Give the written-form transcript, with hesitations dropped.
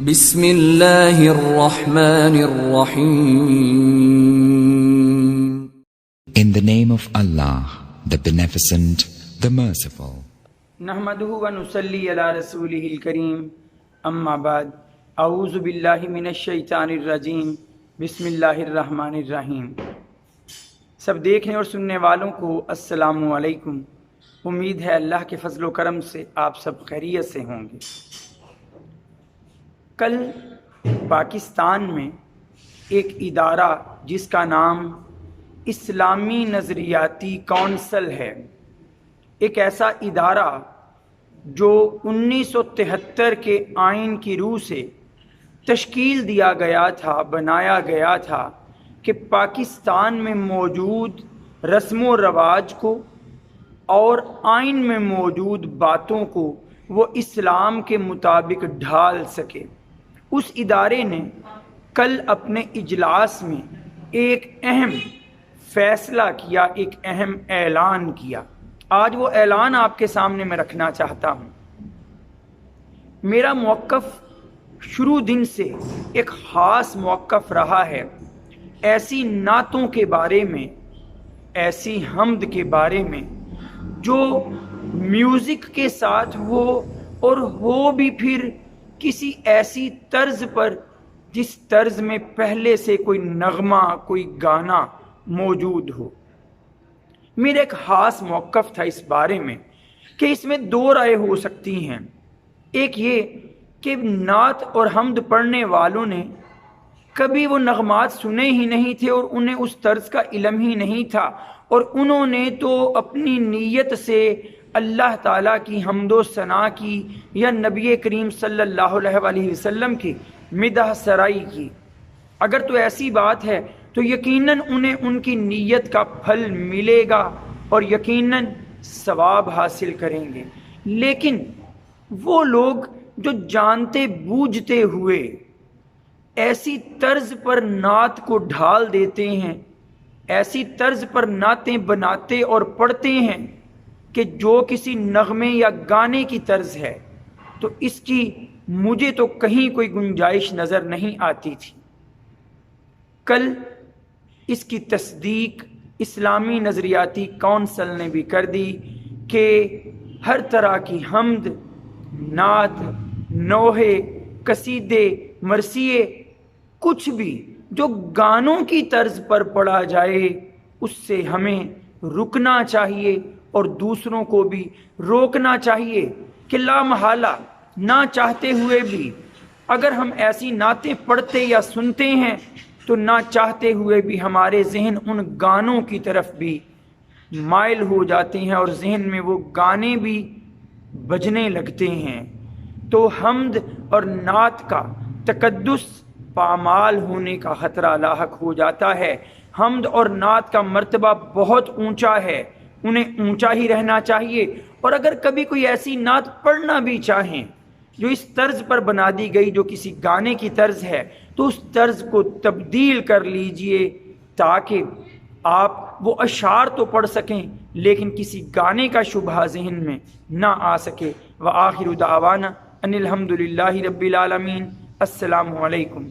بسم اللہ الرحمن الرحیم. In the name of Allah, the Beneficent, the Merciful. نحمده ونصلي على رسوله الكريم اما بعد اعوذ باللہ من الشیطان الرجیم بسم اللہ الرحمن الرحیم. سب دیکھنے اور سننے والوں کو السلام علیکم. امید ہے اللہ کے فضل و کرم سے آپ سب خیریت سے ہوں گے. کل پاکستان میں ایک ادارہ جس کا نام اسلامی نظریاتی کونسل ہے، ایک ایسا ادارہ جو 1973 کے آئین کی روح سے تشکیل دیا گیا تھا، بنایا گیا تھا کہ پاکستان میں موجود رسم و رواج کو اور آئین میں موجود باتوں کو وہ اسلام کے مطابق ڈھال سکے. اس ادارے نے کل اپنے اجلاس میں ایک اہم فیصلہ کیا، ایک اہم اعلان کیا. آج وہ اعلان آپ کے سامنے میں رکھنا چاہتا ہوں. میرا موقف شروع دن سے ایک خاص موقف رہا ہے. ایسی نعتوں کے بارے میں، ایسی حمد کے بارے میں جو میوزک کے ساتھ ہو، اور ہو بھی پھر کسی ایسی طرز پر جس طرز میں پہلے سے کوئی نغمہ، کوئی گانا موجود ہو. میرا ایک خاص موقف تھا اس بارے میں کہ اس میں دو رائے ہو سکتی ہیں. ایک یہ کہ نعت اور حمد پڑھنے والوں نے کبھی وہ نغمات سنے ہی نہیں تھے اور انہیں اس طرز کا علم ہی نہیں تھا، اور انہوں نے تو اپنی نیت سے اللہ تعالیٰ کی حمد و ثنا کی یا نبی کریم صلی اللہ علیہ وسلم کی مدح سرائی کی. اگر تو ایسی بات ہے تو یقیناً انہیں ان کی نیت کا پھل ملے گا اور یقیناً ثواب حاصل کریں گے. لیکن وہ لوگ جو جانتے بوجھتے ہوئے ایسی طرز پر نعت کو ڈھال دیتے ہیں، ایسی طرز پر نعتیں بناتے اور پڑھتے ہیں کہ جو کسی نغمے یا گانے کی طرز ہے، تو اس کی مجھے تو کہیں کوئی گنجائش نظر نہیں آتی تھی. کل اس کی تصدیق اسلامی نظریاتی کونسل نے بھی کر دی کہ ہر طرح کی حمد، نعت، نوحے، قصیدے، مرثیے، کچھ بھی جو گانوں کی طرز پر پڑھا جائے اس سے ہمیں رکنا چاہیے اور دوسروں کو بھی روکنا چاہیے کہ لا محالہ نہ چاہتے ہوئے بھی اگر ہم ایسی نعتیں پڑھتے یا سنتے ہیں تو نہ چاہتے ہوئے بھی ہمارے ذہن ان گانوں کی طرف بھی مائل ہو جاتے ہیں اور ذہن میں وہ گانے بھی بجنے لگتے ہیں. تو حمد اور نعت کا تقدس پامال ہونے کا خطرہ لاحق ہو جاتا ہے. حمد اور نعت کا مرتبہ بہت اونچا ہے، انہیں اونچا ہی رہنا چاہیے. اور اگر کبھی کوئی ایسی نعت پڑھنا بھی چاہیں جو اس طرز پر بنا دی گئی، جو کسی گانے کی طرز ہے، تو اس طرز کو تبدیل کر لیجئے تاکہ آپ وہ اشعار تو پڑھ سکیں لیکن کسی گانے کا شبہ ذہن میں نہ آ سکے. وآخر دعوانا ان الحمد للہ رب العالمین. السلام علیکم.